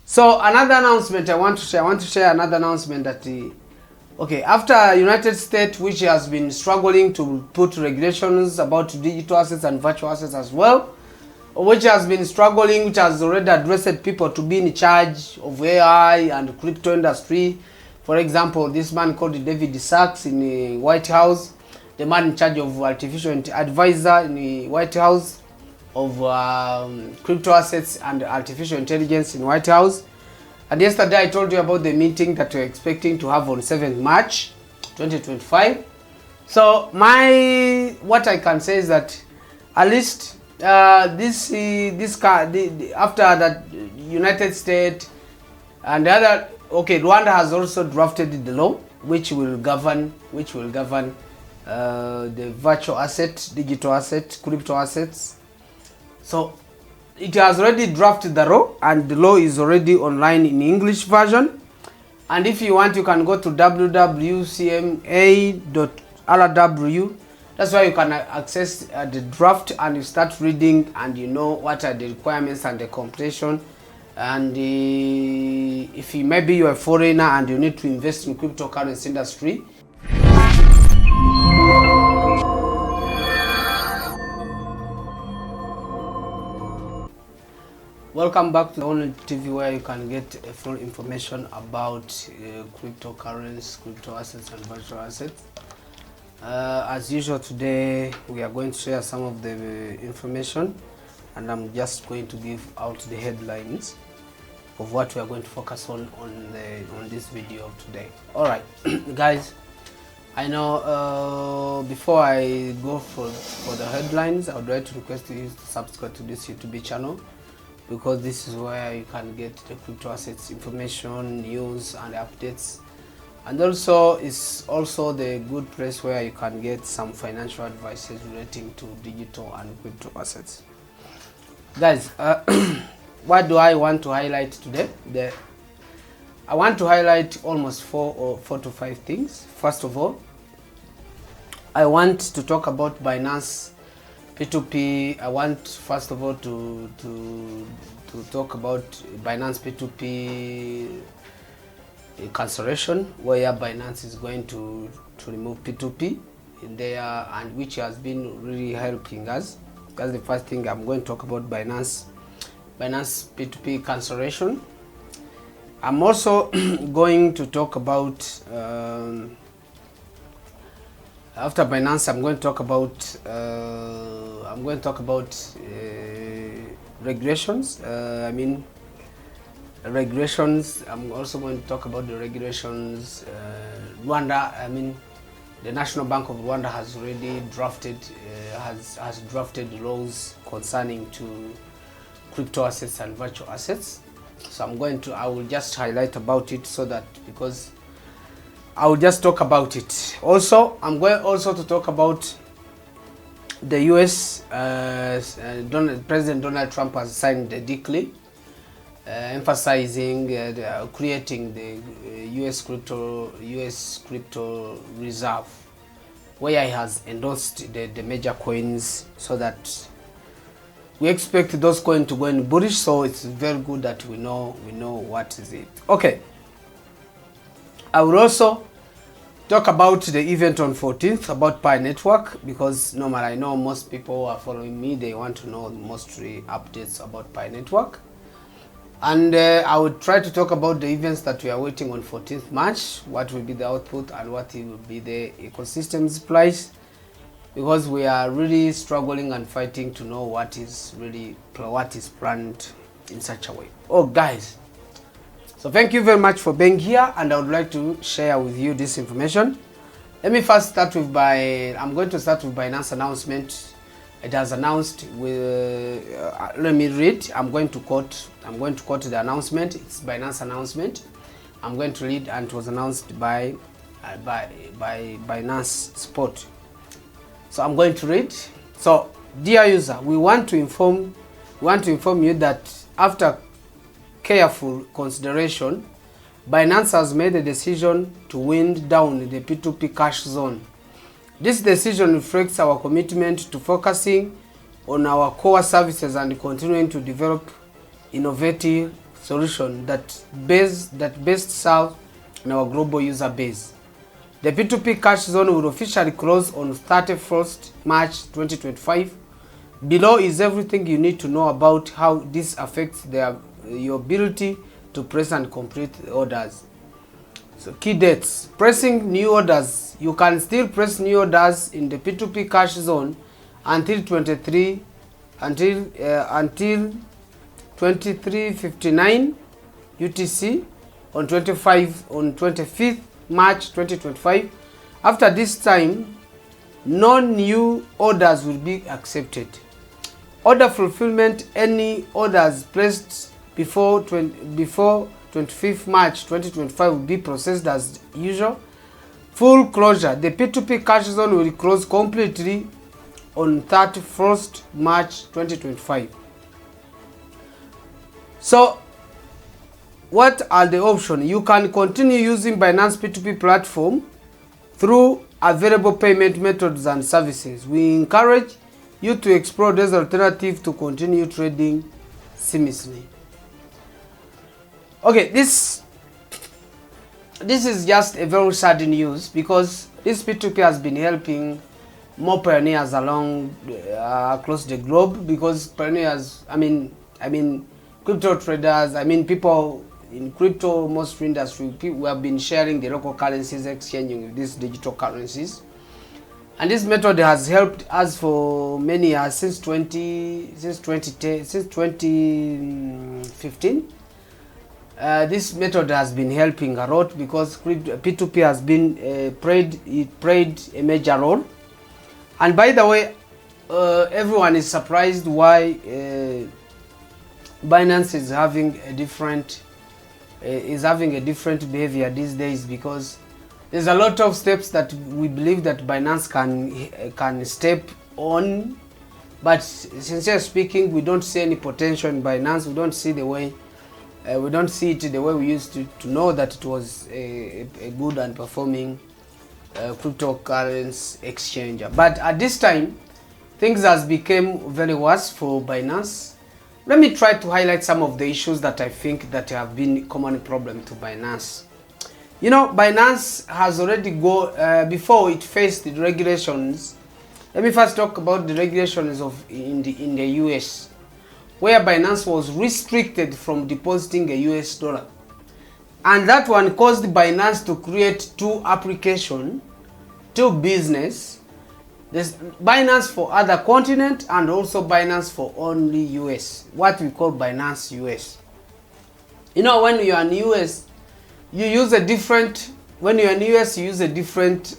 So another announcement I want to share another announcement that okay, after United States, which has been struggling to put regulations about digital assets and virtual assets as well, which has already addressed people to be in charge of AI and crypto industry. For example, this man called David Sachs in the White House, the man in charge of artificial advisor in the White House of crypto assets and artificial intelligence in White House. And yesterday I told you about the meeting that we're expecting to have on 7th March 2025. So what I can say is that at least after that United States and the other, okay, Rwanda has also drafted the law which will govern the virtual asset, digital asset, crypto assets. So it has already drafted the law, and the law is already online in English version. And if you want, you can go to www.cma.rw. That's why you can access the draft and you start reading, and you know what are the requirements and the completion. And if maybe you're a foreigner and you need to invest in cryptocurrency industry, welcome back to the only TV where you can get full information about cryptocurrency, crypto assets and virtual assets. As usual, today we are going to share some of the information, and I'm just going to give out the headlines of what we are going to focus on this video of today. All right, guys, I know before I go for the headlines, I would like to request you to subscribe to this YouTube channel, because this is where you can get the crypto assets information, news and updates, and also it's also the good place where you can get some financial advices relating to digital and crypto assets. Guys, what do I want to highlight today? I want to highlight almost four to five things. First of all, I want to talk about Binance P2P. I want first of all to talk about Binance P2P cancellation, where Binance is going to remove P2P in there, and which has been really helping us. That's the first thing I'm going to talk about, Binance P2P cancellation. I'm also going to talk about after Binance, I'm going to talk about regulations. Regulations. I'm also going to talk about the regulations. Rwanda. The National Bank of Rwanda has already drafted has drafted laws concerning to crypto assets and virtual assets. So I will just highlight about it, so that because I will just talk about it. Also, I'm going also to talk about the US. President Donald Trump has signed the decree emphasizing creating the US crypto reserve, where he has endorsed the major coins, so that we expect those coins to go in bullish. So it's very good that we know what is it. Okay, I will also talk about the event on 14th about Pi Network, because normally I know most people who are following me, they want to know mostly updates about Pi Network. And I will try to talk about the events that we are waiting on 14th March, what will be the output and what will be the ecosystem's price, because we are really struggling and fighting to know what is planned in such a way. Oh guys, so thank you very much for being here, and I would like to share with you this information. Let me first start with I'm going to start with Binance announcement. It has announced let me read. I'm going to quote the announcement. It's Binance announcement. I'm going to read, and it was announced by Binance Sport. So I'm going to read. So, dear user, we want to inform you that after careful consideration, Binance has made a decision to wind down the P2P cash zone. This decision reflects our commitment to focusing on our core services and continuing to develop innovative solution that best serve our global user base. The P2P cash zone will officially close on 31st March 2025. Below is everything you need to know about how this affects your ability to press and complete orders. So key dates. Pressing new orders. You can still press new orders in the P2P cash zone until 23:59 UTC on 25th March 2025. After this time, no new orders will be accepted. Order fulfillment. Any orders placed before 25th March 2025 will be processed as usual. Full closure. The P2P cash zone will close completely on 31st March 2025. So, what are the options? You can continue using Binance P2P platform through available payment methods and services. We encourage you to explore this alternative to continue trading seamlessly. Okay, this is just a very sad news, because this P2P has been helping more pioneers along across the globe, because pioneers, I mean crypto traders, people in crypto, most industry, people have been sharing the local currencies, exchanging with these digital currencies. And this method has helped us for many years, since 2015. This method has been helping a lot, because P2P has been played a major role. And by the way, everyone is surprised why Binance is having a different behavior these days, because there's a lot of steps that we believe that Binance can step on, but sincerely speaking, we don't see any potential in Binance. We don't see the way. We don't see it the way we used to know that it was a good and performing cryptocurrency exchanger. But at this time, things has become very worse for Binance. Let me try to highlight some of the issues that I think that have been a common problem to Binance. Binance has already before it faced the regulations. Let me first talk about the regulations in the US, where Binance was restricted from depositing a US dollar. And that one caused Binance to create two applications, two business. There's Binance for other continent and also Binance for only US, what we call Binance US. When you are in US, you use a different, you use a different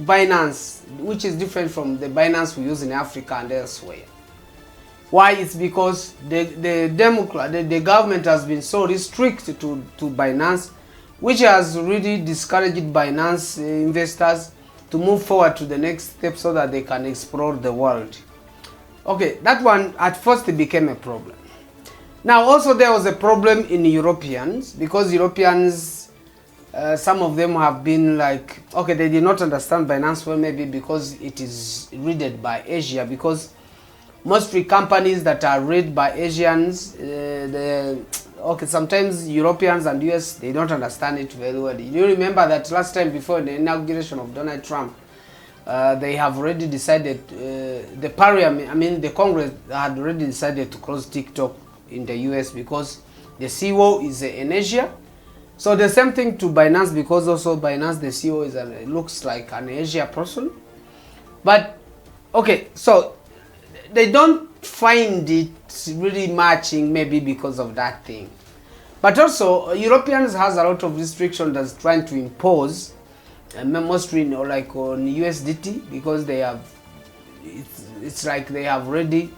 Binance, which is different from the Binance we use in Africa and elsewhere. Why? It's because the government has been so restricted to Binance, which has really discouraged Binance investors to move forward to the next step so that they can explore the world. Okay, that one at first became a problem. Now also there was a problem in Europeans, because Europeans, some of them have been like, okay, they did not understand Binance well, maybe because it is read by Asia, because mostly companies that are read by Asians, sometimes Europeans and US, they don't understand it very well. You remember that last time before the inauguration of Donald Trump, they have already decided, the parliament, the Congress had already decided to close TikTok in the US, because the CEO is in Asia. So the same thing to Binance, because also Binance, the CEO looks like an Asia person. But okay, so they don't find it really matching, maybe because of that thing. But also Europeans has a lot of restrictions that's trying to impose, mostly like on USDT, because they have, it's like they have already,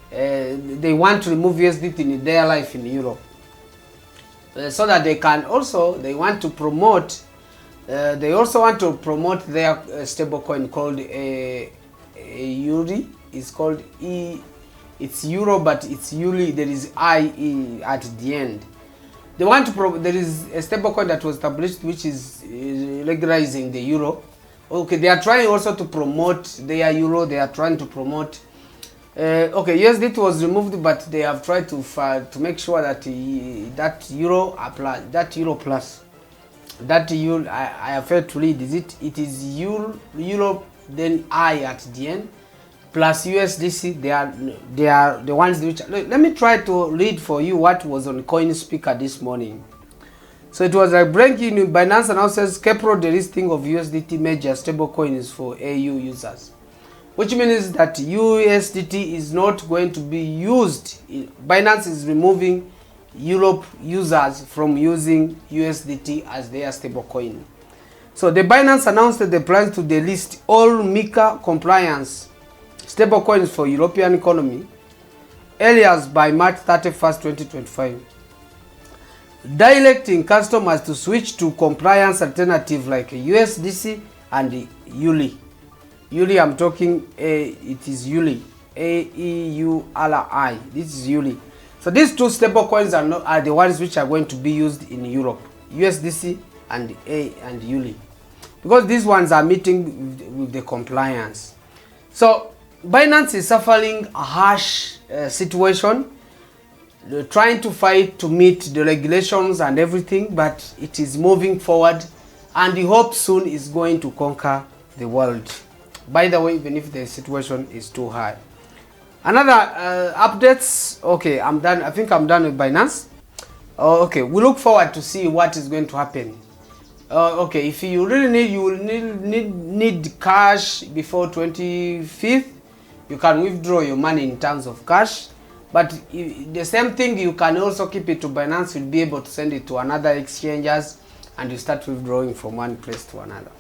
they want to remove USDT in their life in Europe, so that they can also, they want to promote, they also want to promote their stablecoin called EURI. It's called it's Euro, but it's EURI. There is IE at the end. They want to there is a stablecoin that was established which is regularizing the euro. Okay, they are trying also to promote their euro. They are trying to promote Okay, USDT was removed, but they have tried to make sure that that euro apply, that euro plus, that euro. I have failed to read. It is euro then I at the end plus USDC. They are the ones which. Let me try to read for you what was on Coin Speaker this morning. So it was like breaking news. Binance announces April delisting of USDT major stablecoins for AU users, which means that USDT is not going to be used. Binance is removing Europe users from using USDT as their stablecoin. So the Binance announced that they plan to delist all MiCA compliance stablecoins for European economy areas by March 31st, 2025. Directing customers to switch to compliance alternative like USDC and ULI. ULI, I'm talking, it is ULI, AEURI. This is ULI. So these two stable coins are the ones which are going to be used in Europe, USDC and ULI, because these ones are meeting with the compliance. So Binance is suffering a harsh situation, trying to fight to meet the regulations and everything, but it is moving forward, and the hope soon is going to conquer the world. By the way, even if the situation is too high. Another updates. Okay, I'm done. I think I'm done with Binance. Okay, we look forward to see what is going to happen. Okay, if you really need cash before 25th, you can withdraw your money in terms of cash. But the same thing, you can also keep it to Binance. You'll be able to send it to another exchanges, and you start withdrawing from one place to another.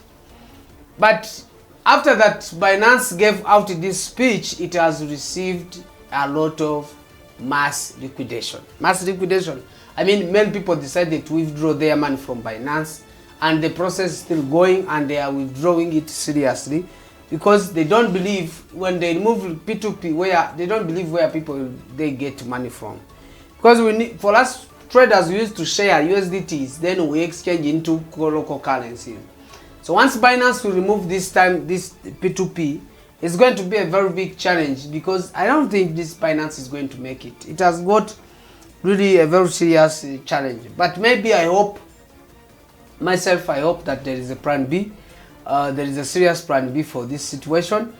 But after that, Binance gave out this speech, it has received a lot of mass liquidation. Mass liquidation. I mean, many people decided to withdraw their money from Binance, and the process is still going, and they are withdrawing it seriously because they don't believe when they remove P2P, where they don't believe where people they get money from. Because we need, for us traders, we used to share USDTs, then we exchange into local currency. So once Binance will remove this P2P, it's going to be a very big challenge, because I don't think this Binance is going to make it. It has got really a very serious challenge. But maybe I hope that there is a plan B. There is a serious plan B for this situation.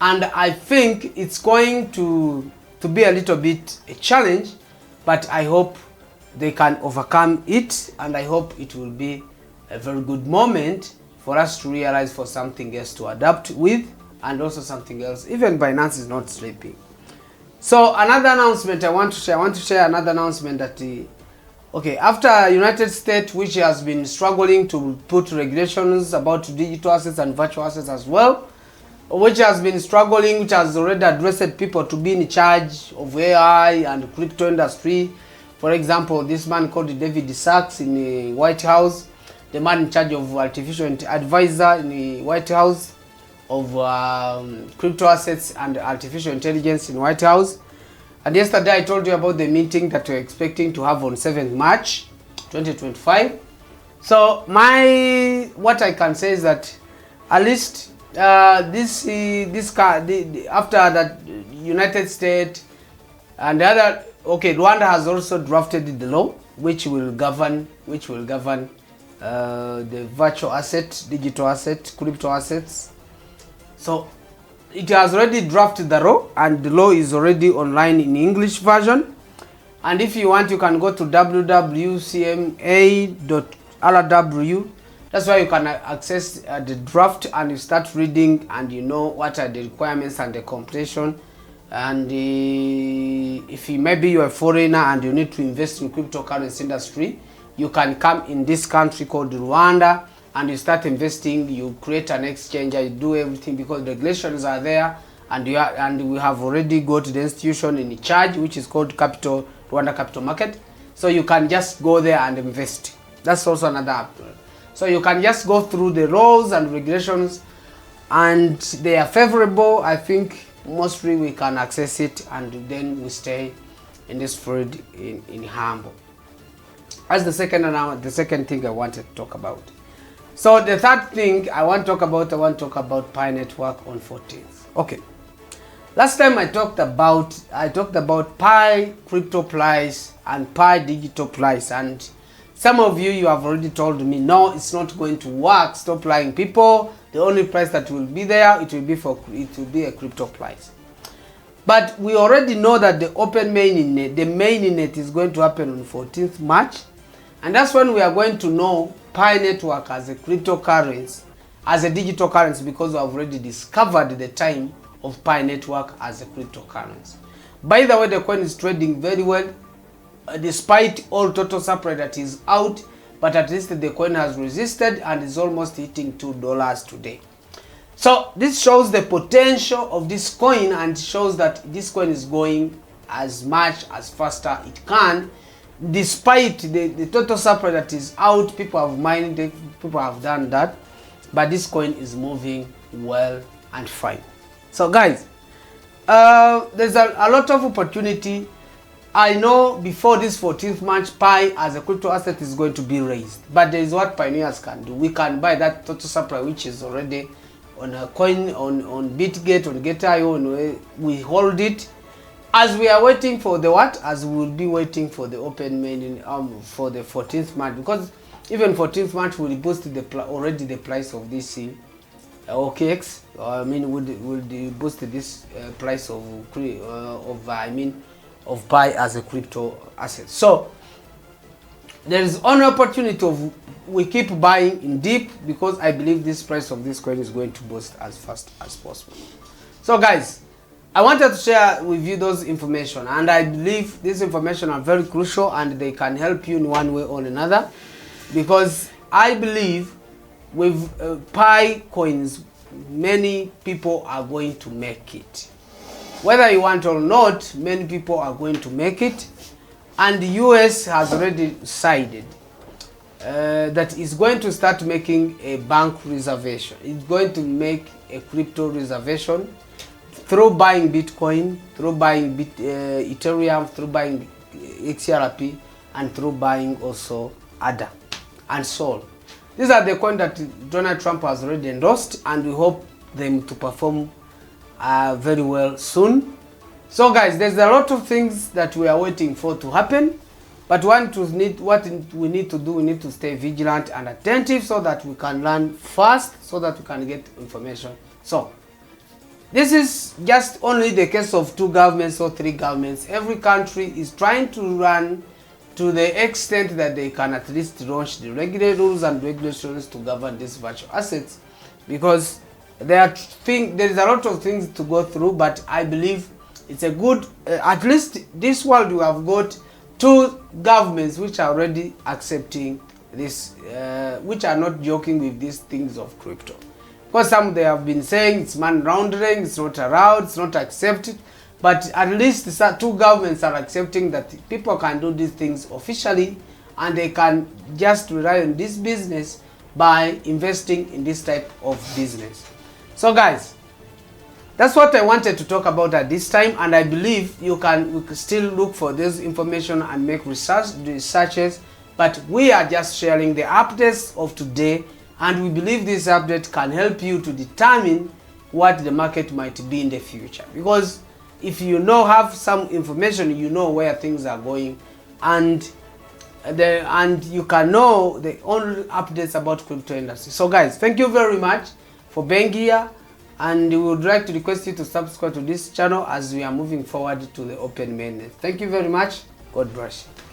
And I think it's going to be a little bit a challenge, but I hope they can overcome it, and I hope it will be a very good moment for us to realize for something else to adapt with, and also something else. Even Binance is not sleeping. So another announcement I want to share another announcement that okay, after United States, which has been struggling to put regulations about digital assets and virtual assets as well, which has already addressed people to be in charge of AI and crypto industry. For example, this man called David Sachs in the White House, the man in charge of artificial advisor in the White House of crypto assets and artificial intelligence in White House. And yesterday I told you about the meeting that we're expecting to have on 7th March 2025. So what I can say is that at least after that United States and the other, okay, Rwanda has also drafted the law which will govern the virtual asset, digital asset, crypto assets. So it has already drafted the law, and the law is already online in English version. And if you want, you can go to www.cma.rw. That's why you can access the draft, and you start reading, and you know what are the requirements and the completion. And if maybe you're a foreigner and you need to invest in cryptocurrency industry, you can come in this country called Rwanda, and you start investing. You create an exchange, you do everything, because the regulations are there, and we have already got the institution in charge, which is called Rwanda Capital Market. So you can just go there and invest. That's also another app. So you can just go through the laws and regulations, and they are favorable. I think mostly we can access it, and then we stay in this field in humble. As the second thing I wanted to talk about. So the third thing I want to talk about Pi Network on 14th. Okay. Last time I talked about Pi crypto price and Pi digital price, and some of you have already told me, no, it's not going to work. Stop lying, people. The only price that will be there, it will be a crypto price. But we already know that the open mainnet, the mainnet is going to happen on 14th March. And that's when we are going to know Pi network as a cryptocurrency, as a digital currency, because we have already discovered the time of Pi network as a cryptocurrency. By the way, the coin is trading very well, despite all total supply that is out, but at least the coin has resisted and is almost hitting $2 today. So this shows the potential of this coin and shows that this coin is going as much as faster it can, despite the total supply that is out. People have mined it, people have done that, but this coin is moving well and fine. So guys, there's a lot of opportunity. I know before this 14th March, Pi as a crypto asset is going to be raised, but there is what pioneers can do. We can buy that total supply, which is already on a coin, on Bitgate, on Get.io, we hold it as we are waiting for the what? As we will be waiting for the open mainnet for the 14th March, because even 14th March will boost already the price of this OKX. I mean, will boost this price of Pi as a crypto asset. So there is an opportunity of we keep buying in deep, because I believe this price of this coin is going to boost as fast as possible. So guys, I wanted to share with you those information, and I believe this information are very crucial and they can help you in one way or another, because I believe with Pi coins, many people are going to make it. Whether you want or not, many people are going to make it, and the US has already decided that it's going to start making a bank reservation. It's going to make a crypto reservation through buying Bitcoin, through buying Ethereum, through buying XRP, and through buying also ADA and Sol. These are the coins that Donald Trump has already endorsed, and we hope them to perform very well soon. So guys, there's a lot of things that we are waiting for to happen, but what we need to do, we need to stay vigilant and attentive so that we can learn fast, so that we can get information. So this is just only the case of 2 governments or 3 governments. Every country is trying to run to the extent that they can at least launch the regular rules and regulations to govern these virtual assets, because there is a lot of things to go through. But I believe it's a good, at least this world, we have got 2 governments which are already accepting this, which are not joking with these things of crypto. Because some they have been saying it's money laundering, it's not allowed, it's not accepted. But at least 2 governments are accepting that people can do these things officially, and they can just rely on this business by investing in this type of business. So guys, that's what I wanted to talk about at this time, and I believe we can still look for this information and make researches, but we are just sharing the updates of today, and we believe this update can help you to determine what the market might be in the future. Because if you have some information, you know where things are going, and you can know the only updates about crypto industry. So guys, thank you very much for being here, and we would like to request you to subscribe to this channel as we are moving forward to the open mainnet. Thank you very much. God bless you.